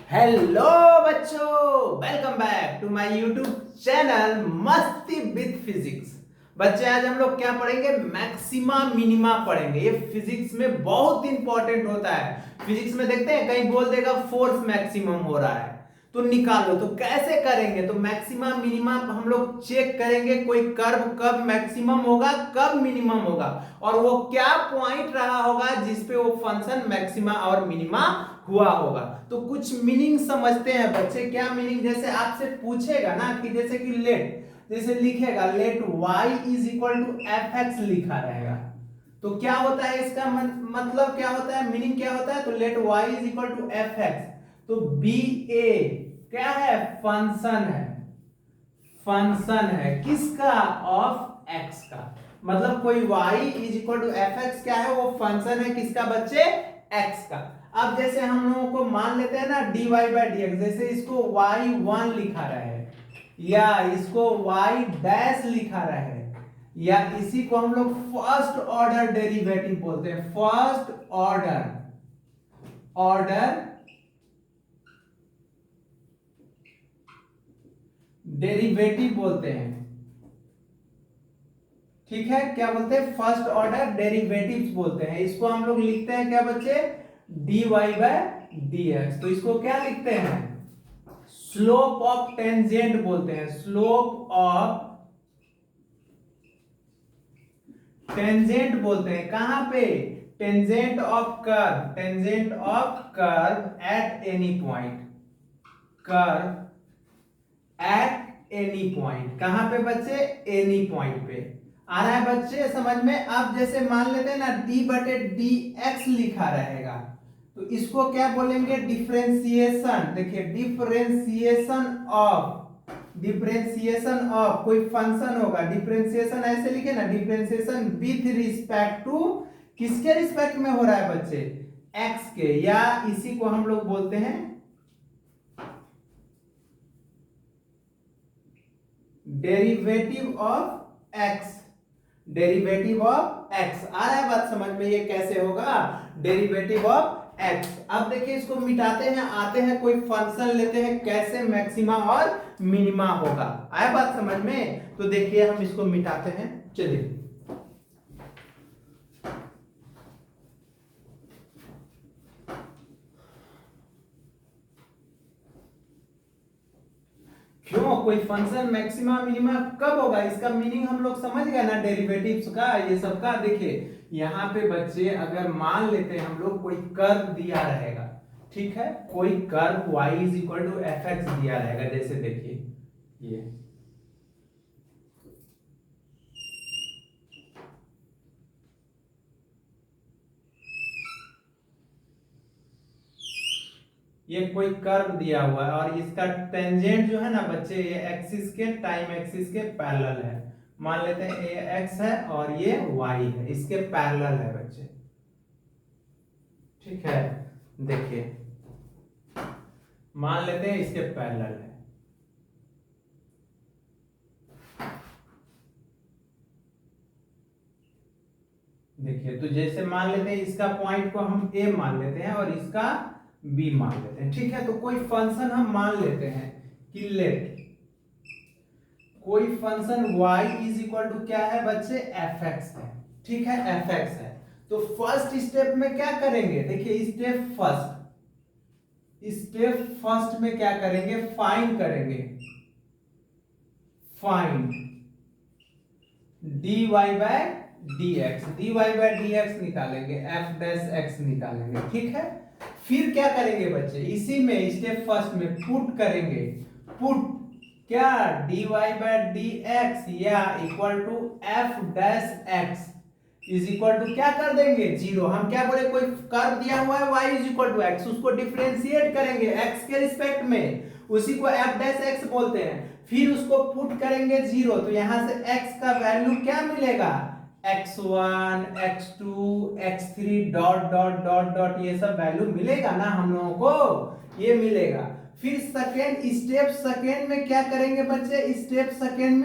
Hello बच्चों, welcome back to my YouTube channel Masti with physics. बच्चे आज हम लोग क्या पढ़ेंगे? मैक्सिमा मिनिमा पढ़ेंगे। ये फिजिक्स में बहुत इंपॉर्टेंट होता है। फिजिक्स में देखते हैं कहीं बोल देगा फोर्स मैक्सिमम हो रहा है तो निकालो, तो कैसे करेंगे? तो मैक्सिमा मिनिमा हम लोग चेक करेंगे, कोई कर्व कब मैक्सिमम होगा कब मिनिमम होगा और वो क्या पॉइंट रहा होगा जिसपे वो फंक्शन मैक्सिमा और मिनिमा हुआ होगा। तो कुछ मीनिंग समझते हैं बच्चे। क्या मीनिंग? जैसे आपसे पूछेगा ना कि जैसे कि जैसे लिखेगा let y is equal to F X लिखा रहेगा, तो क्या होता है इसका मतलब क्या होता है, मीनिंग क्या होता है? तो let y is equal to F X, तो बी ए क्या है? फंक्शन है। फंक्शन है किसका? ऑफ एक्स का। मतलब कोई y is equal to F X क्या है? वो फंक्शन है किसका बच्चे? एक्स का। अब जैसे हम लोगों को मान लेते हैं ना dy बाई डी एक्स, जैसे इसको y1 लिखा रहा है या इसको y डैश लिखा रहा है या इसी को हम लोग फर्स्ट ऑर्डर डेरिवेटिव बोलते हैं। फर्स्ट ऑर्डर डेरिवेटिव बोलते हैं। ठीक है, क्या बोलते हैं? फर्स्ट ऑर्डर डेरिवेटिव्स बोलते हैं। इसको हम लोग लिखते हैं क्या बच्चे? dy by D x. तो इसको क्या लिखते हैं? स्लोप ऑफ टेंजेंट बोलते हैं। स्लोप ऑफ टेंजेंट बोलते हैं। कहां पे? Tangent of curve. Tangent of curve at any point. Curve at any point. कहां पे बच्चे? एनी पॉइंट पे। आ रहा है बच्चे समझ में? अब जैसे मान लेते हैं ना डी बटे डी एक्स लिखा रहेगा, तो इसको क्या बोलेंगे? डिफरेंशिएशन। देखिए डिफरेंशिएशन ऑफ कोई फंक्शन होगा। डिफरेंशिएशन ऐसे लिखे ना, डिफरेंशिएशन विथ रिस्पेक्ट टू किसके रिस्पेक्ट में हो रहा है बच्चे? एक्स के, या इसी को हम लोग बोलते हैं derivative of X. Derivative of X. आ रहा है बात समझ में? ये कैसे होगा? Derivative of X. अब देखिए इसको मिटाते हैं, आते हैं कोई फंक्शन लेते हैं, कैसे मैक्सिमा और मिनिमा होगा। आया बात समझ में? तो देखिए हम इसको मिटाते हैं। चलिए क्यों कोई फंक्शन मैक्सिमा मिनिमा कब होगा? इसका मीनिंग हम लोग समझ गए ना डेरिवेटिव्स का, ये सब का। देखिए यहाँ पे बच्चे अगर मान लेते हैं हम लोग कोई कर्व दिया रहेगा, ठीक है, कोई curve y is equal to F X दिया रहेगा। जैसे देखिए ये कोई कर्व दिया हुआ है और इसका टेंजेंट जो है ना बच्चे, ये एक्सिस के टाइम एक्सिस के पैरेलल है। मान लेते हैं ये एक्स है और ये वाई है, इसके पैरेलल है बच्चे। ठीक है, देखिए मान लेते हैं इसके पैरेलल है। देखिए तो जैसे मान लेते हैं इसका पॉइंट को हम ए मान लेते हैं और इसका बी मान लेते हैं। ठीक है, तो कोई फंक्शन हम मान लेते हैं कि लेट कोई function y is equal to क्या है बच्चे? एफ एक्स है। ठीक है, एफ एक्स है। तो फर्स्ट स्टेप में क्या करेंगे? देखिए स्टेप फर्स्ट में क्या करेंगे? फाइंड करेंगे। Find dy by dx। dy by dx निकालेंगे, f डैश x निकालेंगे। ठीक है, फिर क्या करेंगे बच्चे? इसी में स्टेप फर्स्ट में पुट करेंगे। पुट क्या? dy बाई dx या equal to f dash x is equal to क्या कर देंगे? जीरो। हम क्या बोले? कोई कर्व दिया हुआ है y is equal to x, उसको डिफरेंशिएट करेंगे x के रिस्पेक्ट में, उसी को f डैश x बोलते हैं। फिर उसको पुट करेंगे जीरो, तो यहां से x का वैल्यू क्या मिलेगा? x1 x2 x3 dot dot dot dot ये सब वैल्यू मिलेगा ना हम लोगों को, ये मिलेगा। फिर स्टेप सेकेंड में क्या करेंगे बच्चे? स्टेप सेकेंड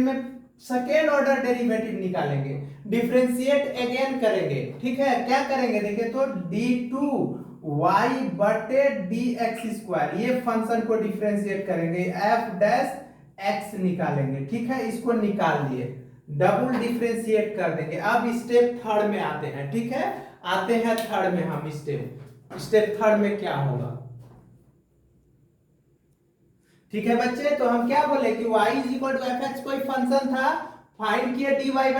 में सेकेंड ऑर्डर डेरिवेटिव निकालेंगे। डिफरेंशिएट अगेन करेंगे, ठीक है। क्या करेंगे देखिए तो d2 y बटे dx², ये फंक्शन को डिफरेंशिएट करेंगे, f डैश x निकालेंगे, ठीक है। इसको निकाल लिए, डबल डिफरेंशिएट कर देंगे। अब स्टेप थर्ड में आते हैं, ठीक है। आते हैं थर्ड में हम, स्टेप थर्ड में क्या होगा, ठीक है बच्चे। तो हम क्या बोले कि y is equal to F X कोई फंक्शन था, फाइंड किए dy बाई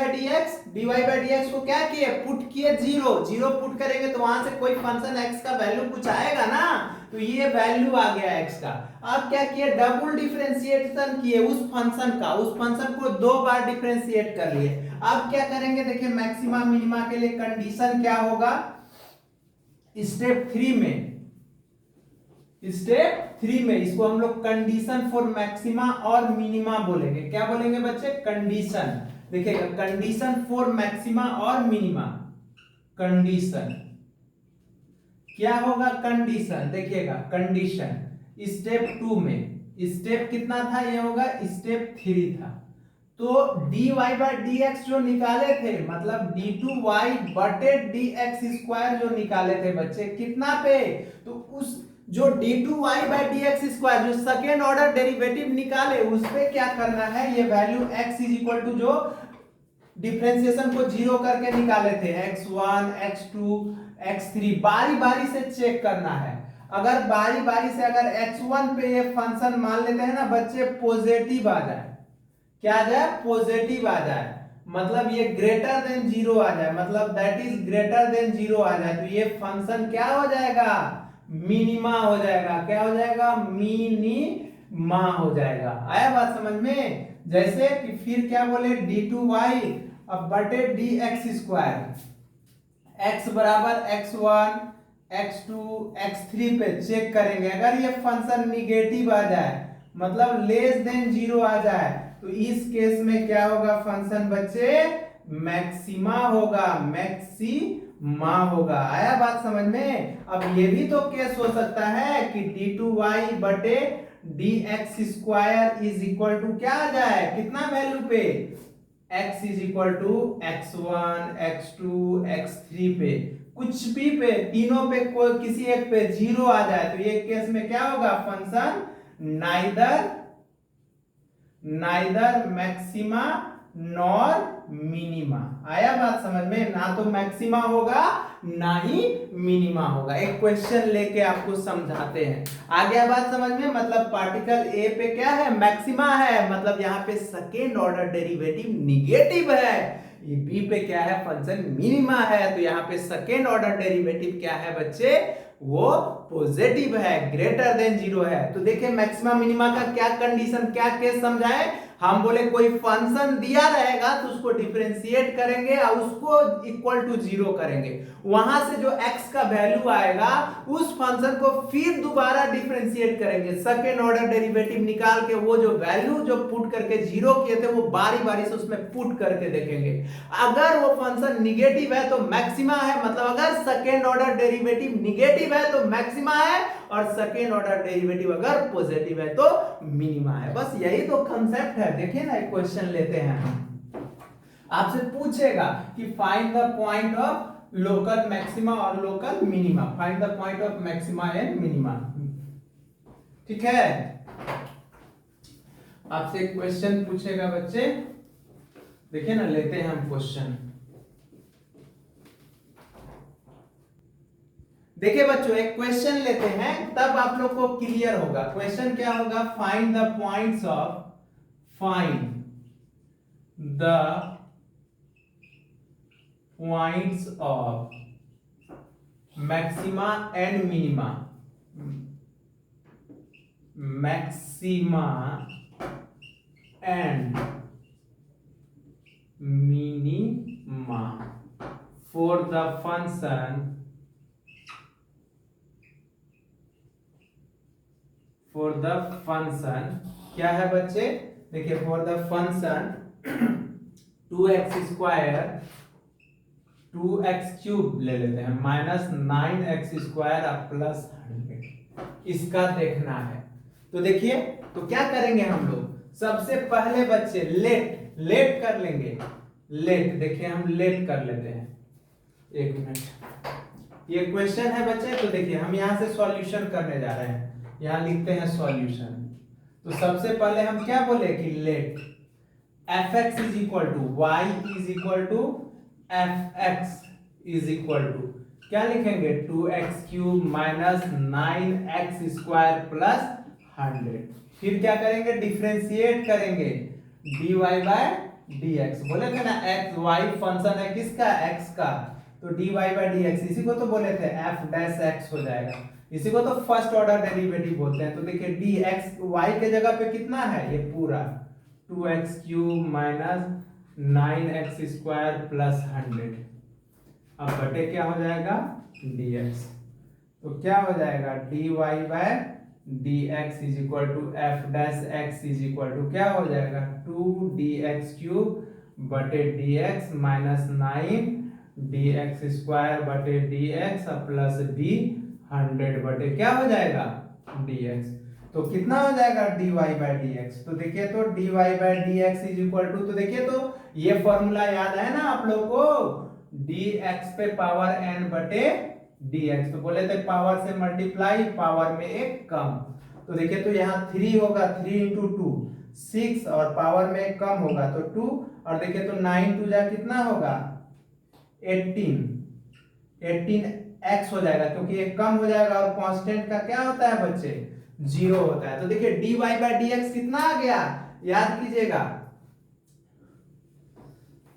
dx को क्या किए, पुट किए जीरो पुट करेंगे तो वहां से कोई फंक्शन x का वैल्यू कुछ आएगा ना, तो ये वैल्यू आ गया x का। अब क्या किए, डबल डिफरेंशिएशन किए उस फंक्शन का, उस फंक्शन को 2 बार डिफरेंशिएट कर लिए। अब क्या करेंगे देखिए, मैक्सिमा मिनिमा के लिए कंडीशन क्या होगा, स्टेप 3 में इसको हम लोग कंडीशन फॉर मैक्सिमा और मिनिमा बोलेंगे। क्या बोलेंगे बच्चे, कंडीशन। देखिएगा, कंडीशन फॉर मैक्सिमा और मिनिमा, कंडीशन क्या होगा, कंडीशन। देखिएगा कंडीशन स्टेप 2 में, स्टेप कितना था, ये होगा स्टेप 3 था। तो dy बाई dx जो निकाले थे, मतलब d2y बटे dx² जो निकाले थे बच्चे, कितना पे, तो उस जो d2y बाई dx² जो सेकेंड ऑर्डर डेरिवेटिव निकाले, उस पे क्या करना है, ये value x is equal to जो डिफरेंशिएशन को 0 करके निकाले थे, x1 x2 x3 बारी बारी से चेक करना है। अगर बारी बारी से अगर x1 पे ये फंक्शन मान लेते हैं ना बच्चे, पॉजिटिव आ जाए, क्या आ जाए, पॉजिटिव आ जाए, मतलब ये ग्रेटर देन 0 आ जाए, मतलब दैट इज ग्रेटर देन 0 आ जाए, तो ये फंक्शन क्या हो जाएगा, मिनिमा हो जाएगा। क्या हो जाएगा, मिनिमा हो जाएगा। आया बात समझ में। जैसे कि फिर क्या बोले, d2y अब बटे dx², x बराबर x1 x2 x3 पे चेक करेंगे। अगर ये फंक्शन निगेटिव आ जाए, मतलब लेस देन 0 आ जाए, तो इस केस में क्या होगा फंक्शन बच्चे, मैक्सिमा होगा, मैक्सिमा होगा। आया बात समझ में। अब ये भी तो केस हो सकता है कि d2y बटे dx² इज इक्वल टू क्या आ जाए, कितना वैल्यू पे, x is equal to x1 x2 x3 पे, कुछ भी पे, तीनों पे कोई किसी एक पे 0 आ जाए, तो ये केस में क्या होगा, function neither maxima nor minima. आया बात समझ में, ना तो मैक्सिमा होगा ना ही मिनिमा होगा। एक क्वेश्चन लेके आपको समझाते हैं, आ गया बात समझ में। मतलब पार्टिकल ए पे क्या है, मैक्सिमा है, मतलब यहाँ पे सेकेंड ऑर्डर डेरिवेटिव निगेटिव है। ये बी पे क्या है, फंक्शन मिनिमा है, तो यहाँ पे सेकेंड ऑर्डर डेरिवेटिव क्या है बच्चे, वो पॉजिटिव है, ग्रेटर देन 0 है। तो देखिए मैक्सिमा मिनिमा का क्या कंडीशन, क्या केस समझाए। हम बोले कोई फंक्शन दिया रहेगा तो उसको डिफरेंशिएट करेंगे और उसको इक्वल टू 0 करेंगे, वहां से जो x का वैल्यू आएगा उस फंक्शन को फिर दोबारा डिफरेंशिएट करेंगे, सेकेंड ऑर्डर डेरिवेटिव निकाल के वो जो वैल्यू जो पुट करके 0 किए थे वो बारी बारी से उसमें पुट करके देखेंगे। अगर वो फंक्शन निगेटिव है तो मैक्सिमा है, मतलब अगर सेकेंड ऑर्डर डेरिवेटिव निगेटिव है तो मैक्सिमा है, और सेकेंड ऑर्डर डेरिवेटिव अगर पॉजिटिव है तो मिनिमा है। बस यही तो कंसेप्ट है। देखिए ना, एक क्वेश्चन लेते हैं हम, आपसे पूछेगा कि find the point of local maxima और local minima, find the point of maxima and minima, ठीक है। आपसे एक क्वेश्चन पूछेगा बच्चे, देखिए ना, लेते हैं हम क्वेश्चन। देखिए बच्चों, एक क्वेश्चन लेते हैं तब आप लोग को क्लियर होगा। क्वेश्चन क्या होगा, find the points of, find the points of maxima and minima, maxima and minima for the function, for the function क्या है बच्चे, देखिए for the function 2x² 2x³ ले लेते हैं माइनस 9x² प्लस 100, इसका देखना है। तो देखिए, तो क्या करेंगे हम लोग, सबसे पहले बच्चे लेट कर लेंगे, लेट, देखिए हम लेट कर लेते हैं, एक मिनट। ये क्वेश्चन है बच्चे, तो देखिए हम यहाँ से सॉल्यूशन करने जा रहे हैं, यहाँ लिखते हैं सॉल्यूशन। तो सबसे पहले हम क्या बोले कि let F X is equal to Y is equal to F X is equal to क्या लिखेंगे 2x³ माइनस 9x² प्लस 100। फिर क्या करेंगे, डिफरेंशिएट करेंगे dy बाय dx। बोले थे ना x y फंक्शन है किसका, x का, तो dy बाय dx, इसी को तो बोले थे f डैश x हो जाएगा, इसी को तो फर्स्ट ऑर्डर डेरिवेटिव बोलते हैं। तो देखिए dx y के जगह पे कितना है, ये पूरा 2x³ माइनस 9x² प्लस 100। अब बटे क्या हो जाएगा dx, तो क्या हो जाएगा dy by dx is equal to F dash X is equal to क्या हो जाएगा 2dx³ बटे dx माइनस 9dx² बटे dx प्लस d 100 बटे क्या हो जाएगा dx। तो कितना हो जाएगा dy बाय dx, तो देखिए तो dy by dx is equal to, तो देखिए तो ये फॉर्मूला याद है ना आप लोग को, dx पे पावर n बटे dx, तो बोले थे पावर से मल्टीप्लाई पावर में एक कम। तो देखिए तो यहाँ 3 होगा, 3 इंटू 2 6, और पावर में एक कम होगा तो 2, और देखिए तो 9 2 जा कितना होगा 18x हो जाएगा, क्योंकि एक कम हो जाएगा और कांस्टेंट का क्या होता है बच्चे 0 होता है। तो देखिए dy बाय dx कितना आ गया, याद कीजिएगा,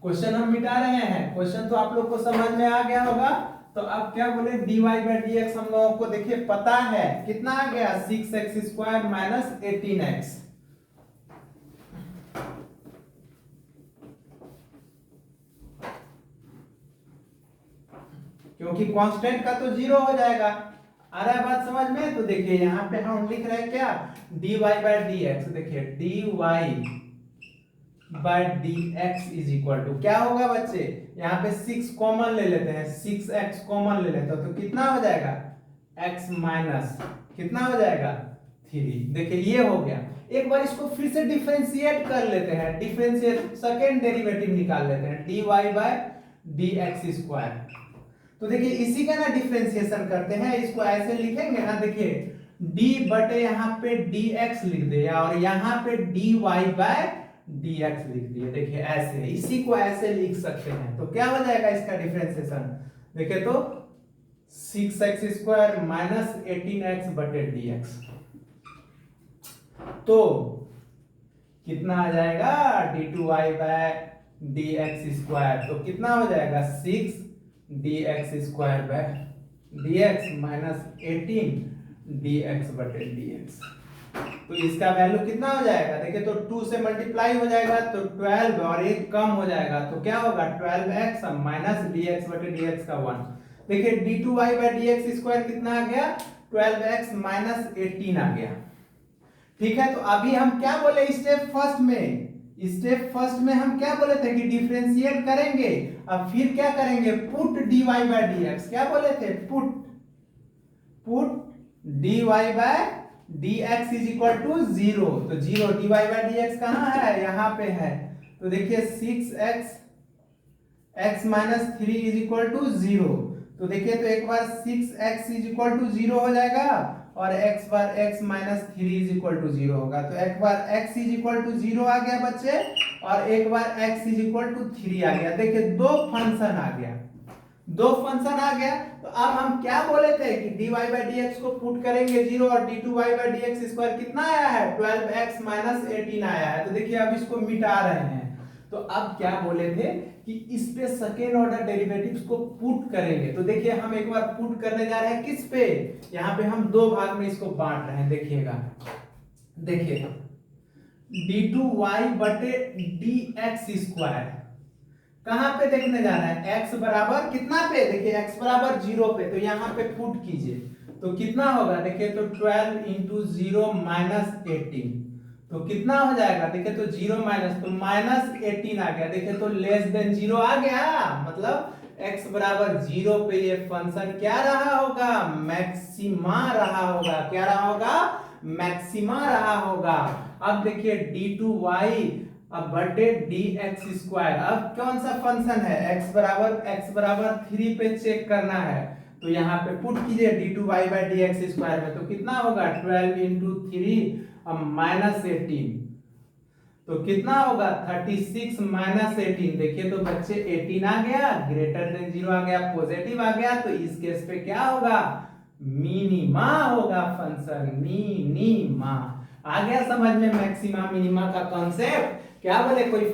क्वेश्चन हम मिटा रहे हैं, क्वेश्चन तो आप लोग को समझ में आ गया होगा। तो अब क्या बोले dy बाय dx हम लोगों को देखिए पता है कितना आ गया 6x² माइनस 18x। क्योंकि कांस्टेंट का तो 0 हो जाएगा। आ रहा है बात समझ में। तो देखिए यहाँ पे हम लिख रहे हैं क्या dy बाय dx, देखिए dy by dx is equal to क्या होगा बच्चे, यहाँ पे 6 कॉमन ले लेते हैं, 6x कॉमन ले लेते हैं, तो कितना हो जाएगा x माइनस कितना हो जाएगा 3। देखिए ये हो गया। एक बार इसको फिर से डिफरेंशिएट कर लेते हैं, डिफरेंशिएट सेकेंड डेरिवेटिव निकाल लेते हैं dy बाय dx²। तो देखिए इसी का ना डिफरेंशिएशन करते हैं, इसको ऐसे लिखेंगे ना, देखिए d बटे यहाँ पे dx लिख दिया और यहाँ पे dy बाय dx लिख दिए। देखिए ऐसे, इसी को ऐसे लिख सकते हैं। तो क्या हो जाएगा इसका डिफरेंशिएशन, देखिए तो 6x² माइनस 18x बटे dx, तो कितना आ जाएगा d2y बाय dx², तो कितना हो जाएगा 6dx² bye dx minus 18dx बटे dx। तो इसका वैल्यू कितना हो जाएगा, देखिए तो 2 से मल्टीप्लाई हो जाएगा तो 12 और एक कम हो जाएगा तो क्या होगा 12x माइनस dx बटे dx का 1। देखिए d2y बाय dx² कितना आ गया 12x माइनस 18 आ गया। ठीक है, तो अभी हम क्या बोले स्टेप फर्स्ट में हम क्या बोले थे कि डिफरेंशिएट करेंगे। अब फिर क्या करेंगे, पुट dy बाय dx, क्या बोले थे put dy by dx is equal to 0, तो 0 dy बाय dx कहाँ है, यहाँ पे है। तो देखिए 6x minus 3 is equal to 0, तो देखिए तो एक बार 6x इज इक्वल टू 0 हो जाएगा और x बार x minus 3 is equal to 0 होगा। तो एक बार x इज इक्वल टू 0 आ गया बच्चे और एक बार x इज इक्वल टू 3 आ गया। देखिए दो फंक्शन आ गया। तो अब हम क्या बोले थे कि dy बाय dx को पुट करेंगे 0 और d2y बाय dx² कितना आया है 12x माइनस 18 आया है। तो देखिए अब इसको मिटा रहे हैं। तो अब क्या बोले थे कि इस पे सेकेंड ऑर्डर डेरिवेटिव्स को पुट करेंगे। तो देखिए हम एक बार पुट करने जा रहे हैं किस पे, यहाँ पे हम दो भाग में इसको बांट रहे हैं। देखिएगा, देखिए d2y बटे dx² कहां पे देखने जा रहा है, x बराबर कितना पे, देखिए x बराबर 0 पे, तो यहाँ पे पुट कीजिए तो कितना होगा, देखिए तो 12 इंटू 0 माइनस 18, तो कितना हो जाएगा, देखिए तो 0 माइनस, तो माइनस 18 आ गया। देखिए तो लेस देन 0 आ गया, मतलब x बराबर 0 पे ये फंक्शन क्या रहा होगा, मैक्सिमा रहा होगा। क्या रहा होगा, मैक्सिमा रहा होगा। अब देखिए d2y अब बटे डी एक्स स्क्वायर। अब कौन सा फंक्शन है, x बराबर 3 पे चेक करना है, तो यहाँ पे पुट कीजिए d2y/dx² में, तो कितना होगा 12 इंटू 3 अब -18, तो कितना होगा 36 -18। देखिए तो बच्चे 18 आ गया, ग्रेटर देन 0 आ गया, पॉजिटिव आ गया, तो इस केस पे क्या होगा, मिनिमा होगा फंक्शन, मिनिमा। आ गया समझ में मैक्सिमा मिनिमा का कॉन्सेप्ट। क्या बोले कोई